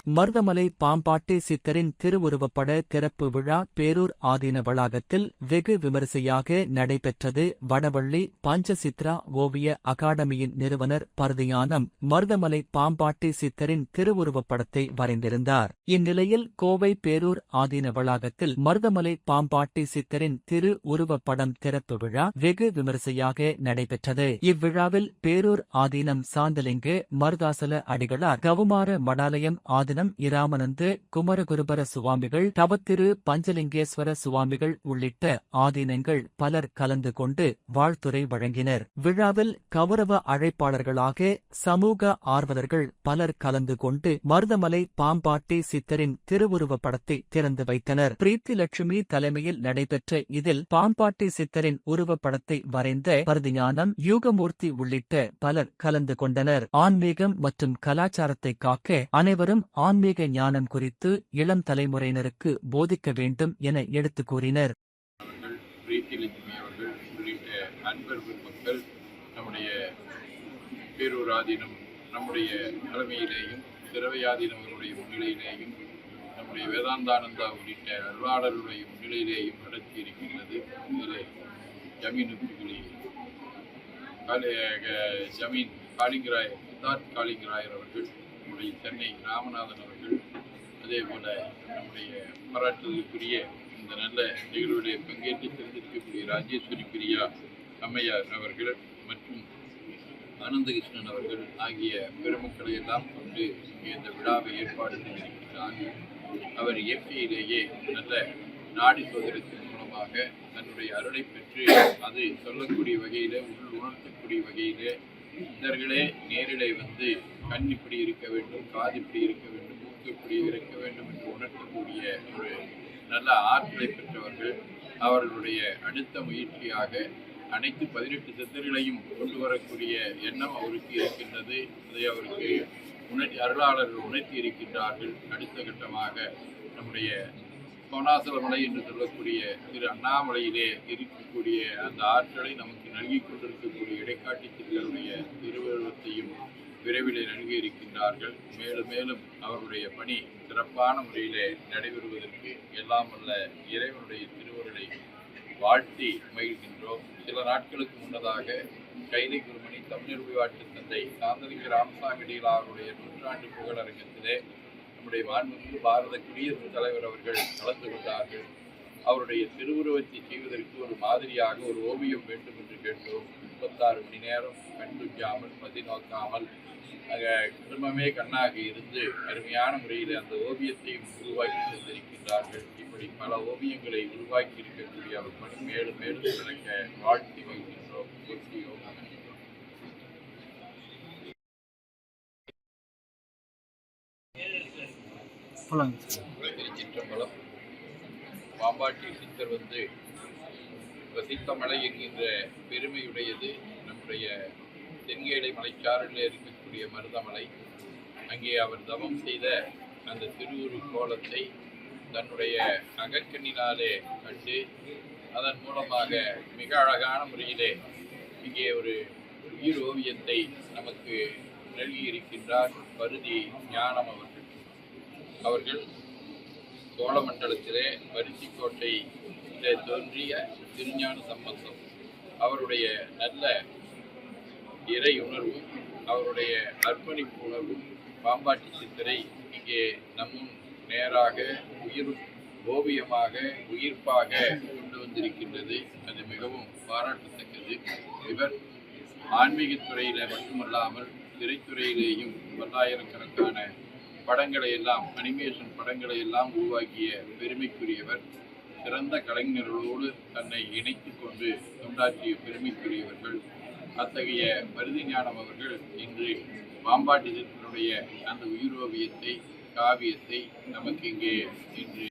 மருதமலை பாம்பாட்டி சித்தரின் திருவுருவப்பட திறப்பு விழா பேரூர் ஆதீன வளாகத்தில் வெகு விமரிசையாக நடைபெற்றது. வடவள்ளி பஞ்சசித்ரா ஓவிய அகாடமியின் நிறுவனர் பரதியானம் மருதமலை பாம்பாட்டி சித்தரின் திருவுருவப்படத்தை வரைந்திருந்தார். இந்நிலையில் கோவை பேரூர் ஆதீன வளாகத்தில் மருதமலை பாம்பாட்டி சித்தரின் திரு உருவப்படம் திறப்பு விழா வெகு விமரிசையாக நடைபெற்றது. இவ்விழாவில் பேரூர் ஆதீனம் சாந்தலிங்க மருதாசல அடிகளார், கவுமார மடாலயம் ஆதீனம் இராமனந்து குமரகுருபர சுவாமிகள், தவத்திரு பஞ்சலிங்கேஸ்வர சுவாமிகள் உள்ளிட்ட ஆதீனங்கள் பலர் கலந்து கொண்டு வாழ்த்துரை வழங்கினர். விழாவில் கௌரவ அழைப்பாளர்களாக சமூக ஆர்வலர்கள் பலர் கலந்து கொண்டு மருதமலை பாம்பாட்டி சித்தரின் திருவுருவப் படத்தை திறந்து வைத்தனர். பிரீத்தி லட்சுமி தலைமையில் நடைபெற்ற இதில் பாம்பாட்டி சித்தரின் உருவப்படத்தை வரைந்த பரதிஞானம், யூகமூர்த்தி உள்ளிட்ட பலர் கலந்து கொண்டனர். ஆன்மீகம் மற்றும் கலாச்சாரத்தை காக்க அனைவரும் ஆன்மீக ஞானம் குறித்து இளம் தலைமுறையினருக்கு போதிக்க வேண்டும் என எடுத்துக் கூறினர். அன்பர் பெருமக்கள் நம்முடைய பேரூர் ஆதீனம் நம்முடைய தலைமையிலேயும் திரவையாதீனவர்களுடைய முன்னிலையிலேயும் நம்முடைய வேதாந்தானந்தா உள்ளிட்ட அருளாளர்களுடைய முன்னிலையிலேயும் நடத்தி இருக்கின்றது. இதிலே ஜமீன் காளிங்கராய் சித்தார்த் காளிங்கராயர் அவர்கள், நம்முடைய சென்னை ராமநாதன் அவர்கள், அதே போல நம்முடைய பாராட்டுதலுக்குரிய இந்த நல்ல நிகழ்வுடைய பங்கேற்று தெரிந்திருக்கக்கூடிய ராஜேஸ்வரி பிரியா அம்மையார் அவர்கள் மற்றும் ஆனந்தகிருஷ்ணன் அவர்கள் ஆகிய பெருமக்களை எல்லாம் கொண்டு இந்த விழாவை ஏற்பாடு செய்திருக்கிறார்கள். அவர் இயற்கையிலேயே நல்ல நாடி சோதனத்தின் மூலமாக தன்னுடைய அருளை பெற்று அது சொல்லக்கூடிய வகையிலே உணர்த்தக்கூடிய வகையிலே சித்தர்களே நேரிலே வந்து கண் இப்படி இருக்க வேண்டும், காது இப்படி இருக்க வேண்டும், மூக்கு இப்படி இருக்க வேண்டும் என்று உணர்த்தக்கூடிய ஒரு நல்ல ஆற்றலை பெற்றவர்கள். அவர்களுடைய அடுத்த முயற்சியாக அனைத்து 18 சித்தர்களையும் கொண்டு வரக்கூடிய எண்ணம் அவருக்கு இருக்கின்றது. அதை அவருக்கு அருளாளர்கள் உணர்த்தி இருக்கின்றார்கள். அடுத்த கட்டமாக நம்முடைய கோணாசலமலை என்று சொல்லக்கூடிய திரு அண்ணாமலையிலே இருக்கக்கூடிய அந்த ஆற்றலை நமக்கு நல்கி கொண்டிருக்கக்கூடிய இடைக்காட்டி சித்தருடைய திருவுருவத்தையும் விரைவில் நல்கி இருக்கின்றார்கள். மேலும் மேலும் அவருடைய பணி சிறப்பான முறையிலே நடைபெறுவதற்கு எல்லாம் வல்ல இறைவனுடைய திருவருளை வாழ்த்தி மகிழ்கின்றோம். சில நாட்களுக்கு முன்னதாக கைலை குருமணி தமிழர் வாட்டு தந்தை சாந்தலிங்க ராமசாமிடிகள் அவருடைய 100 புகழரங்கத்திலே நம்முடைய மாண்புமிகு பாரத குடியரசுத் தலைவர் அவர்கள் கலந்து கொண்டார்கள். அவருடைய திருவுருவத்தை செய்வதற்கு ஒரு மாதிரியாக ஒரு ஓவியம் வேண்டும் என்று கேட்டோம். 36 மணி நேரம் கண் துஞ்சாமல் மதி நோக்காமல் குடும்பமே கண்ணாக இருந்து அருமையான முறையில் அந்த ஓவியத்தையும் உருவாக்கி தந்திருக்கின்றார்கள். இப்படி பல ஓவியங்களை உருவாக்கி இருக்கக்கூடிய அவர் பணி மேலும் மேலும் நடக்க வாழ்த்தி வைக்கின்றோம். திருச்சிற்றம்பலம். பாம்பாட்டி சித்தர் வந்து வசித்த மலை என்கின்ற பெருமையுடையது நம்முடைய தென்கேலை மலைச்சாரலில் இருக்கக்கூடிய மருதமலை. அங்கே அவர் தவம் செய்த அந்த திருவுரு கோலத்தை தன்னுடைய அகக்கண்ணினாலே கண்டு அதன் மூலமாக மிக அழகான முறையிலே இங்கே ஒரு உயிர் ஓவியத்தை நமக்கு நல்கியிருக்கின்றார் பருதி ஞானம் அவர்கள் சோழமண்டலத்திலே பருத்திக்கோட்டையிலே தோன்றிய திருஞான சம்பந்தம் அவருடைய நல்ல இறை உணர்வும் அவருடைய அர்ப்பணிப்பு உணர்வும் பாம்பாட்டி சித்தரை இங்கே நம்முன் நேராக உயிர் ஓவியமாக உயிர்ப்பாக கொண்டு வந்திருக்கின்றது. அது மிகவும் பாராட்டத்தக்கது. இவர் ஆன்மீகத்துறையில் மட்டுமல்லாமல் திரைத்துறையிலேயும் பல்லாயிரக்கணக்கான படங்களை எல்லாம் அனிமேஷன் படங்களை எல்லாம் உருவாக்கிய பெருமைக்குரியவர். சிறந்த கலைஞர்களோடு தன்னை இணைத்து கொண்டு தொண்டாற்றிய பெருமைக்குரியவர்கள். அத்தகைய பருதி ஞானம் அவர்கள் இன்று பாம்பாட்டி சித்தருடைய அந்த உயிரோவியத்தை காவியத்தை நமக்கு இங்கே இன்று